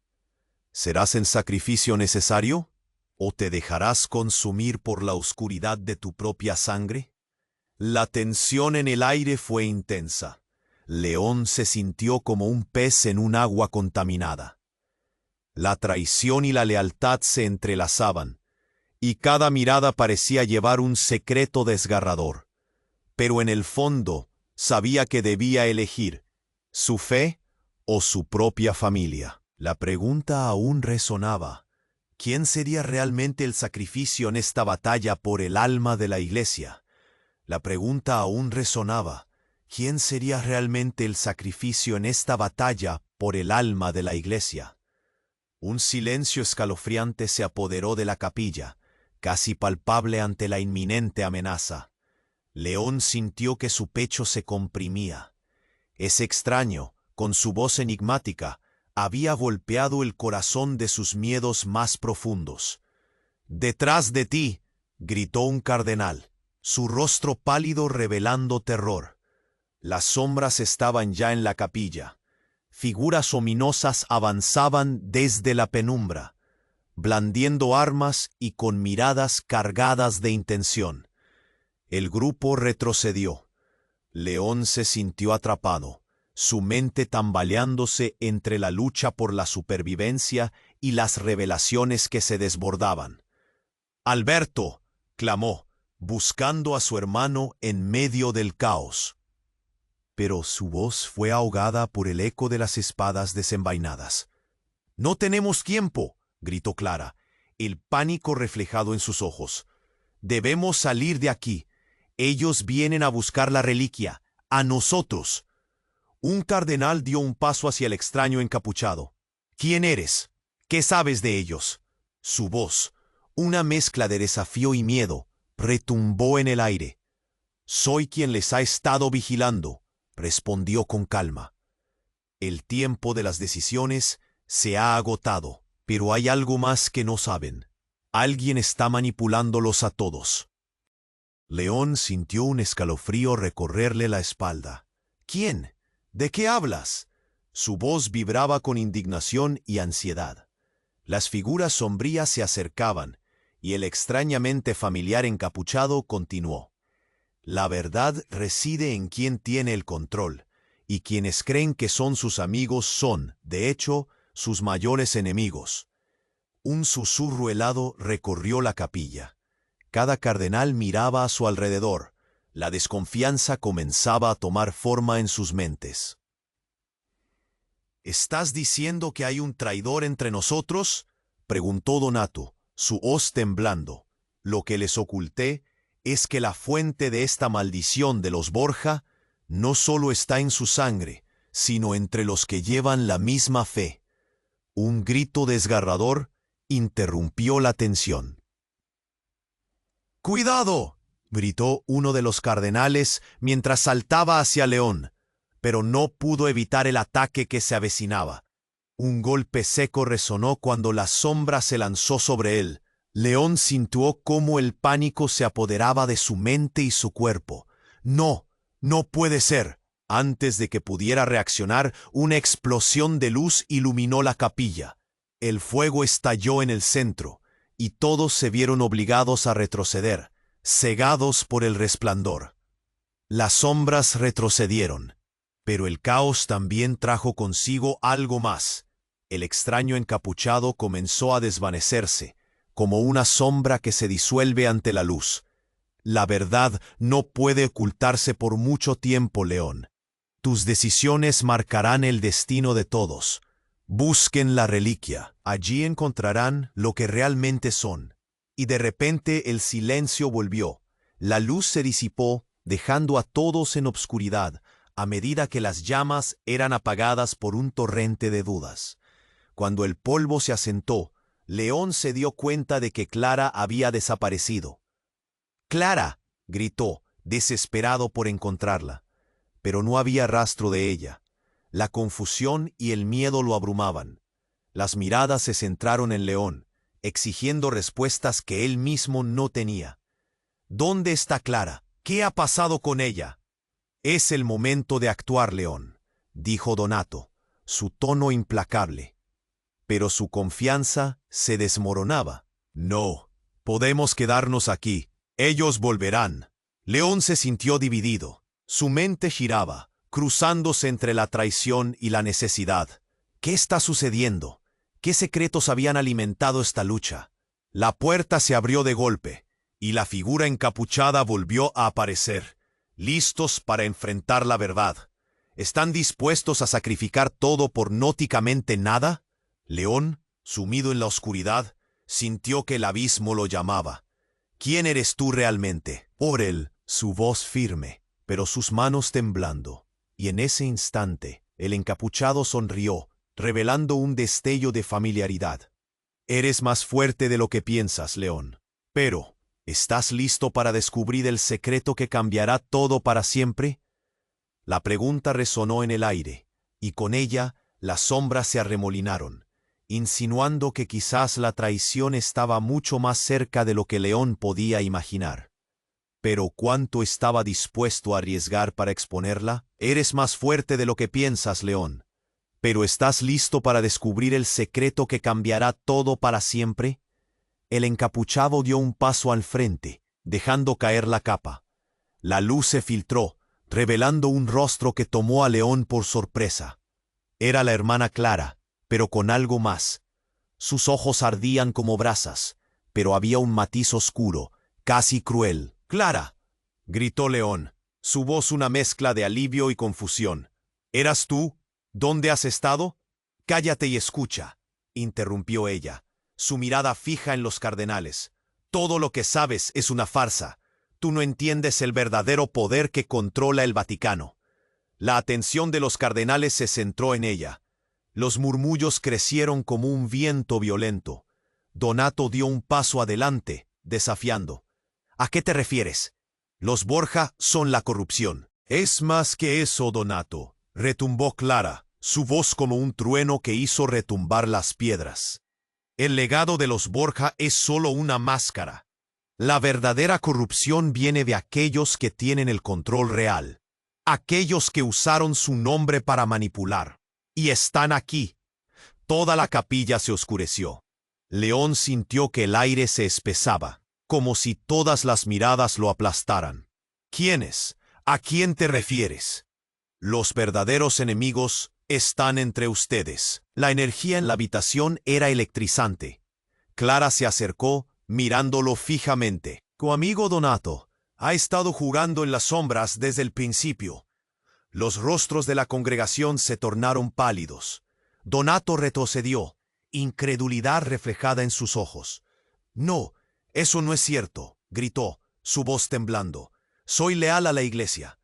¿Serás el sacrificio necesario? ¿O te dejarás consumir por la oscuridad de tu propia sangre? La tensión en el aire fue intensa. León se sintió como un pez en un agua contaminada. La traición y la lealtad se entrelazaban, y cada mirada parecía llevar un secreto desgarrador. Pero en el fondo sabía que debía elegir su fe o su propia familia. La pregunta aún resonaba. ¿Quién sería realmente el sacrificio en esta batalla por el alma de la Iglesia? La pregunta aún resonaba. ¿Quién sería realmente el sacrificio en esta batalla por el alma de la Iglesia? Un silencio escalofriante se apoderó de la capilla, casi palpable ante la inminente amenaza. León sintió que su pecho se comprimía. Ese extraño, con su voz enigmática, había golpeado el corazón de sus miedos más profundos. «¡Detrás de ti!», gritó un cardenal, su rostro pálido revelando terror. Las sombras estaban ya en la capilla. Figuras ominosas avanzaban desde la penumbra, blandiendo armas y con miradas cargadas de intención. El grupo retrocedió. León se sintió atrapado, su mente tambaleándose entre la lucha por la supervivencia y las revelaciones que se desbordaban. «¡Alberto!», clamó, buscando a su hermano en medio del caos. Pero su voz fue ahogada por el eco de las espadas desenvainadas. «¡No tenemos tiempo!», gritó Clara, el pánico reflejado en sus ojos. «Debemos salir de aquí. Ellos vienen a buscar la reliquia, a nosotros». Un cardenal dio un paso hacia el extraño encapuchado. «¿Quién eres? ¿Qué sabes de ellos?». Su voz, una mezcla de desafío y miedo, retumbó en el aire. «Soy quien les ha estado vigilando», respondió con calma. «El tiempo de las decisiones se ha agotado, pero hay algo más que no saben. Alguien está manipulándolos a todos». León sintió un escalofrío recorrerle la espalda. «¿Quién? ¿De qué hablas?». Su voz vibraba con indignación y ansiedad. Las figuras sombrías se acercaban, y el extrañamente familiar encapuchado continuó. La verdad reside en quien tiene el control, y quienes creen que son sus amigos son, de hecho, sus mayores enemigos. Un susurro helado recorrió la capilla. Cada cardenal miraba a su alrededor. La desconfianza comenzaba a tomar forma en sus mentes. ¿Estás diciendo que hay un traidor entre nosotros?, preguntó Donato, su hoz temblando. Lo que les oculté es que la fuente de esta maldición de los Borja no solo está en su sangre, sino entre los que llevan la misma fe. Un grito desgarrador interrumpió la tensión. ¡Cuidado!, gritó uno de los cardenales mientras saltaba hacia León, pero no pudo evitar el ataque que se avecinaba. Un golpe seco resonó cuando la sombra se lanzó sobre él. León sintió cómo el pánico se apoderaba de su mente y su cuerpo. ¡No! ¡No puede ser! Antes de que pudiera reaccionar, una explosión de luz iluminó la capilla. El fuego estalló en el centro, y todos se vieron obligados a retroceder, cegados por el resplandor. Las sombras retrocedieron, pero el caos también trajo consigo algo más. El extraño encapuchado comenzó a desvanecerse, como una sombra que se disuelve ante la luz. La verdad no puede ocultarse por mucho tiempo, León. Tus decisiones marcarán el destino de todos. Busquen la reliquia. Allí encontrarán lo que realmente son. Y de repente el silencio volvió. La luz se disipó, dejando a todos en obscuridad, a medida que las llamas eran apagadas por un torrente de dudas. Cuando el polvo se asentó, León se dio cuenta de que Clara había desaparecido. ¡Clara!, gritó, desesperado por encontrarla. Pero no había rastro de ella. La confusión y el miedo lo abrumaban. Las miradas se centraron en León, exigiendo respuestas que él mismo no tenía. ¿Dónde está Clara? ¿Qué ha pasado con ella? Es el momento de actuar, León, dijo Donato, su tono implacable. Pero su confianza se desmoronaba. No, podemos quedarnos aquí. Ellos volverán. León se sintió dividido. Su mente giraba, cruzándose entre la traición y la necesidad. ¿Qué está sucediendo? ¿Qué secretos habían alimentado esta lucha? La puerta se abrió de golpe, y la figura encapuchada volvió a aparecer, listos para enfrentar la verdad. ¿Están dispuestos a sacrificar todo por nóticamente nada? León, sumido en la oscuridad, sintió que el abismo lo llamaba. ¿Quién eres tú realmente? Por él, su voz firme, pero sus manos temblando. Y en ese instante, el encapuchado sonrió, revelando un destello de familiaridad. Eres más fuerte de lo que piensas, León. Pero, ¿estás listo para descubrir el secreto que cambiará todo para siempre? La pregunta resonó en el aire, y con ella las sombras se arremolinaron, insinuando que quizás la traición estaba mucho más cerca de lo que León podía imaginar. Pero ¿cuánto estaba dispuesto a arriesgar para exponerla? Eres más fuerte de lo que piensas, León. ¿Pero estás listo para descubrir el secreto que cambiará todo para siempre? El encapuchado dio un paso al frente, dejando caer la capa. La luz se filtró, revelando un rostro que tomó a León por sorpresa. Era la hermana Clara, pero con algo más. Sus ojos ardían como brasas, pero había un matiz oscuro, casi cruel. «¡Clara!», gritó León, su voz una mezcla de alivio y confusión. «¿Eras tú? ¿Dónde has estado?» «Cállate y escucha», interrumpió ella, su mirada fija en los cardenales. «Todo lo que sabes es una farsa. Tú no entiendes el verdadero poder que controla el Vaticano». La atención de los cardenales se centró en ella. Los murmullos crecieron como un viento violento. Donato dio un paso adelante, desafiando. «¿A qué te refieres? Los Borja son la corrupción». «Es más que eso, Donato», retumbó Clara, su voz como un trueno que hizo retumbar las piedras. «El legado de los Borja es solo una máscara. La verdadera corrupción viene de aquellos que tienen el control real. Aquellos que usaron su nombre para manipular. Y están aquí». Toda la capilla se oscureció. León sintió que el aire se espesaba, como si todas las miradas lo aplastaran. ¿Quiénes? ¿A quién te refieres? Los verdaderos enemigos están entre ustedes. La energía en la habitación era electrizante. Clara se acercó, mirándolo fijamente. Tu amigo Donato ha estado jugando en las sombras desde el principio. Los rostros de la congregación se tornaron pálidos. Donato retrocedió, incredulidad reflejada en sus ojos. «No, eso no es cierto», gritó, su voz temblando. «Soy leal a la Iglesia».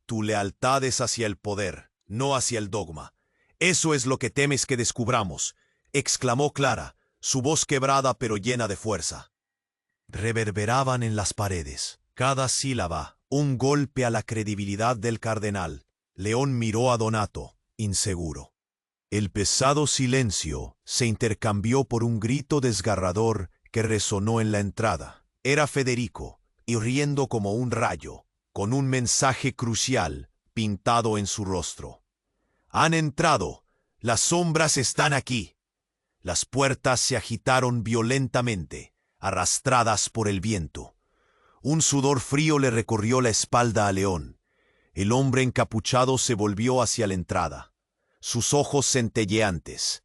«Tu lealtad es hacia el poder, no hacia el dogma. Eso es lo que temes que descubramos», exclamó Clara, su voz quebrada pero llena de fuerza. Reverberaban en las paredes. Cada sílaba, un golpe a la credibilidad del cardenal. León miró a Donato, inseguro. El pesado silencio se intercambió por un grito desgarrador que resonó en la entrada. Era Federico, y riendo como un rayo, con un mensaje crucial pintado en su rostro. «Han entrado. Las sombras están aquí». Las puertas se agitaron violentamente, arrastradas por el viento. Un sudor frío le recorrió la espalda a León. El hombre encapuchado se volvió hacia la entrada, sus ojos centelleantes.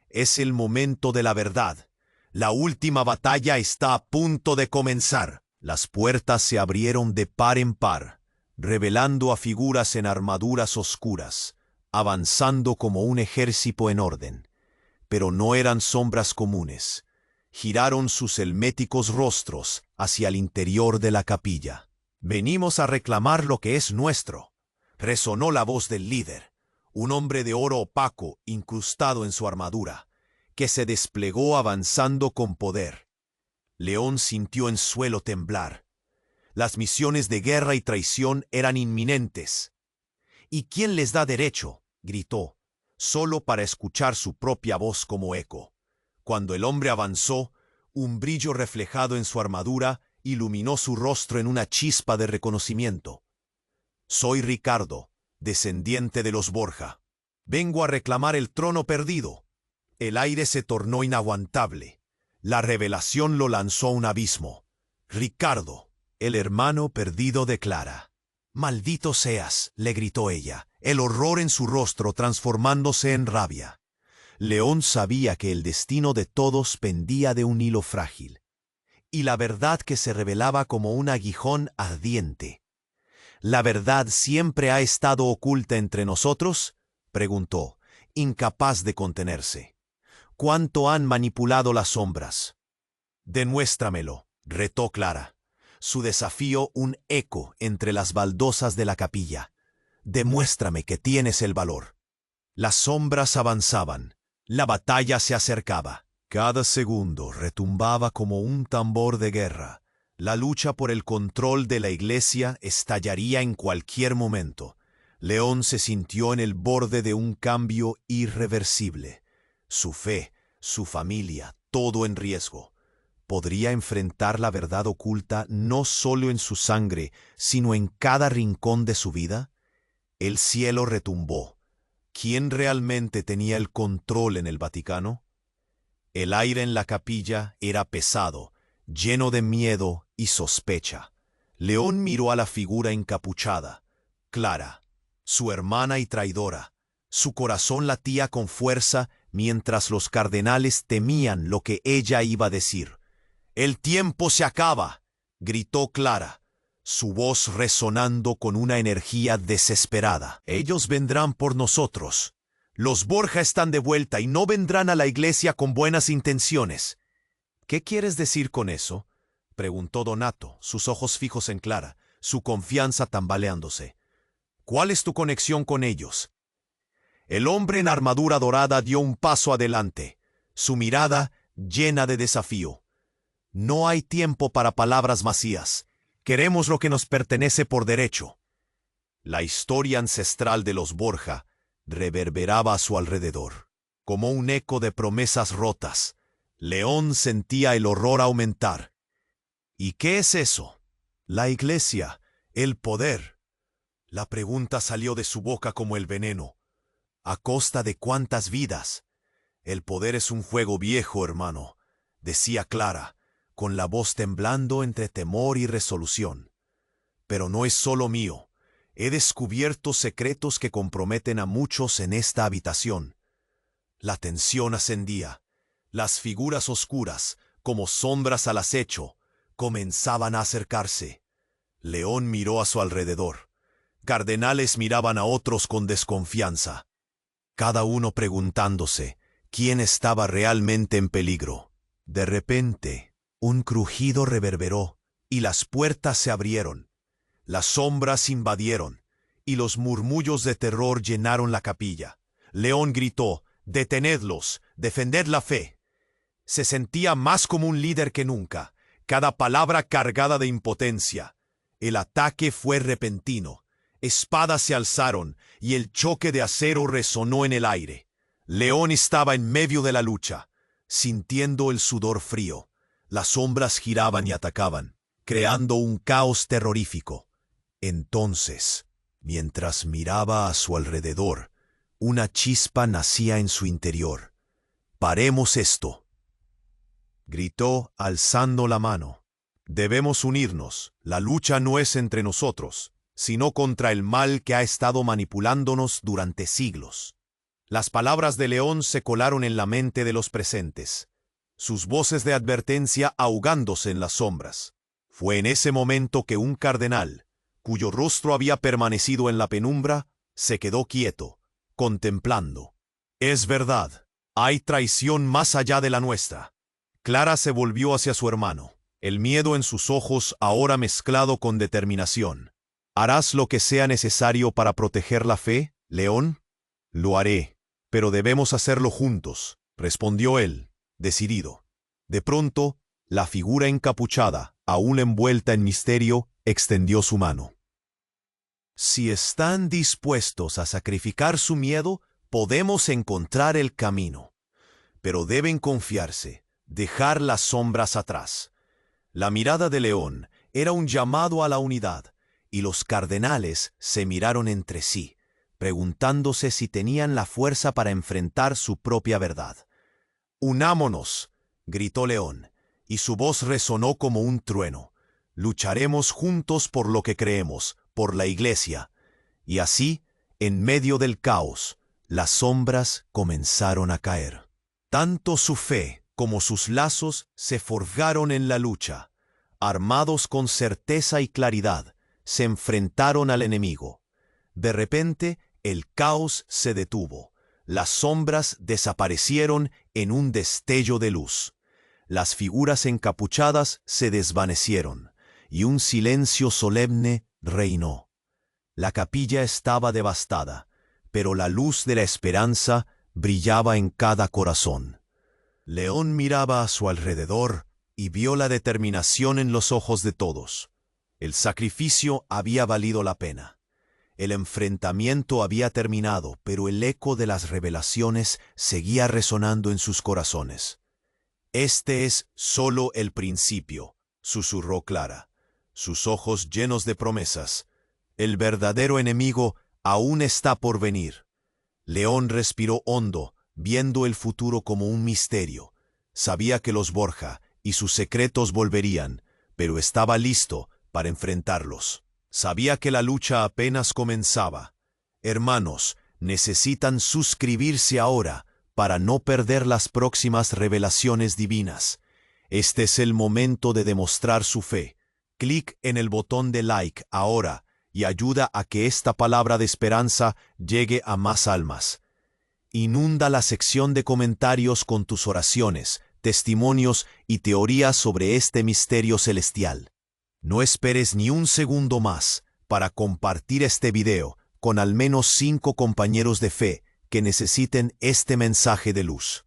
«Es el momento de la verdad. La última batalla está a punto de comenzar». Las puertas se abrieron de par en par, revelando a figuras en armaduras oscuras, avanzando como un ejército en orden. Pero no eran sombras comunes. Giraron sus helméticos rostros hacia el interior de la capilla. «Venimos a reclamar lo que es nuestro», resonó la voz del líder, un hombre de oro opaco incrustado en su armadura, que se desplegó avanzando con poder. León sintió el suelo temblar. Las misiones de guerra y traición eran inminentes. «¿Y quién les da derecho?», gritó, solo para escuchar su propia voz como eco. Cuando el hombre avanzó, un brillo reflejado en su armadura iluminó su rostro en una chispa de reconocimiento. «Soy Ricardo, descendiente de los Borja. Vengo a reclamar el trono perdido». El aire se tornó inaguantable. La revelación lo lanzó a un abismo. «Ricardo, el hermano perdido de Clara». «Maldito seas», le gritó ella, el horror en su rostro transformándose en rabia. León sabía que el destino de todos pendía de un hilo frágil, y la verdad que se revelaba como un aguijón ardiente. «¿La verdad siempre ha estado oculta entre nosotros?», preguntó, incapaz de contenerse. «¿Cuánto han manipulado las sombras?». «Demuéstramelo», retó Clara, su desafío un eco entre las baldosas de la capilla. «Demuéstrame que tienes el valor». Las sombras avanzaban. La batalla se acercaba. Cada segundo retumbaba como un tambor de guerra. La lucha por el control de la Iglesia estallaría en cualquier momento. León se sintió en el borde de un cambio irreversible. Su fe, su familia, todo en riesgo. ¿Podría enfrentar la verdad oculta no solo en su sangre, sino en cada rincón de su vida? El cielo retumbó. ¿Quién realmente tenía el control en el Vaticano? El aire en la capilla era pesado, lleno de miedo y sospecha. León miró a la figura encapuchada, Clara, su hermana y traidora. Su corazón latía con fuerza mientras los cardenales temían lo que ella iba a decir. «El tiempo se acaba», gritó Clara, su voz resonando con una energía desesperada. «Ellos vendrán por nosotros. Los Borja están de vuelta y no vendrán a la iglesia con buenas intenciones». «¿Qué quieres decir con eso?», preguntó Donato, sus ojos fijos en Clara, su confianza tambaleándose. «¿Cuál es tu conexión con ellos?». El hombre en armadura dorada dio un paso adelante, su mirada llena de desafío. «No hay tiempo para palabras vacías. Queremos lo que nos pertenece por derecho». La historia ancestral de los Borja reverberaba a su alrededor, como un eco de promesas rotas. León sentía el horror aumentar. «¿Y qué es eso?». «La Iglesia, el poder». La pregunta salió de su boca como el veneno. «¿A costa de cuántas vidas?». «El poder es un juego viejo, hermano. decía Clara, con la voz temblando entre temor y resolución. Pero no es solo mío. He descubierto secretos que comprometen a muchos en esta habitación. La tensión ascendía. Las figuras oscuras, como sombras al acecho, comenzaban a acercarse. León miró a su alrededor. Cardenales miraban a otros con desconfianza, cada uno preguntándose quién estaba realmente en peligro. De repente, un crujido reverberó y las puertas se abrieron. Las sombras invadieron y los murmullos de terror llenaron la capilla. León gritó: «¡Detenedlos! ¡Defended la fe!». Se sentía más como un líder que nunca, cada palabra cargada de impotencia. El ataque fue repentino. Espadas se alzaron y el choque de acero resonó en el aire. León estaba en medio de la lucha, sintiendo el sudor frío. Las sombras giraban y atacaban, creando un caos terrorífico. Entonces, mientras miraba a su alrededor, una chispa nacía en su interior. «Paremos esto», gritó alzando la mano. «Debemos unirnos. La lucha no es entre nosotros, sino contra el mal que ha estado manipulándonos durante siglos». Las palabras de León se colaron en la mente de los presentes, sus voces de advertencia ahogándose en las sombras. Fue en ese momento que un cardenal, cuyo rostro había permanecido en la penumbra, se quedó quieto, contemplando. «Es verdad, hay traición más allá de la nuestra». Clara se volvió hacia su hermano, el miedo en sus ojos ahora mezclado con determinación. «¿Harás lo que sea necesario para proteger la fe, León?» «Lo haré, pero debemos hacerlo juntos», respondió él, decidido. De pronto, la figura encapuchada, aún envuelta en misterio, extendió su mano. «Si están dispuestos a sacrificar su miedo, podemos encontrar el camino. Pero deben confiarse, dejar las sombras atrás». La mirada de León era un llamado a la unidad, y los cardenales se miraron entre sí, preguntándose si tenían la fuerza para enfrentar su propia verdad. «Unámonos», gritó León, y su voz resonó como un trueno. «Lucharemos juntos por lo que creemos, por la Iglesia». Y así, en medio del caos, las sombras comenzaron a caer. Tanto su fe como sus lazos se forjaron en la lucha. Armados con certeza y claridad, se enfrentaron al enemigo. De repente, el caos se detuvo. Las sombras desaparecieron en un destello de luz. Las figuras encapuchadas se desvanecieron, y un silencio solemne reinó. La capilla estaba devastada, pero la luz de la esperanza brillaba en cada corazón. León miraba a su alrededor y vio la determinación en los ojos de todos. El sacrificio había valido la pena. El enfrentamiento había terminado, pero el eco de las revelaciones seguía resonando en sus corazones. «Este es solo el principio», susurró Clara, sus ojos llenos de promesas. «El verdadero enemigo aún está por venir». León respiró hondo, viendo el futuro como un misterio. Sabía que los Borja y sus secretos volverían, pero estaba listo para enfrentarlos. Sabía que la lucha apenas comenzaba. Hermanos, necesitan suscribirse ahora para no perder las próximas revelaciones divinas. Este es el momento de demostrar su fe. Clic en el botón de like ahora y ayuda a que esta palabra de esperanza llegue a más almas. Inunda la sección de comentarios con tus oraciones, testimonios y teorías sobre este misterio celestial. No esperes ni un segundo más para compartir este video con al menos 5 compañeros de fe que necesiten este mensaje de luz.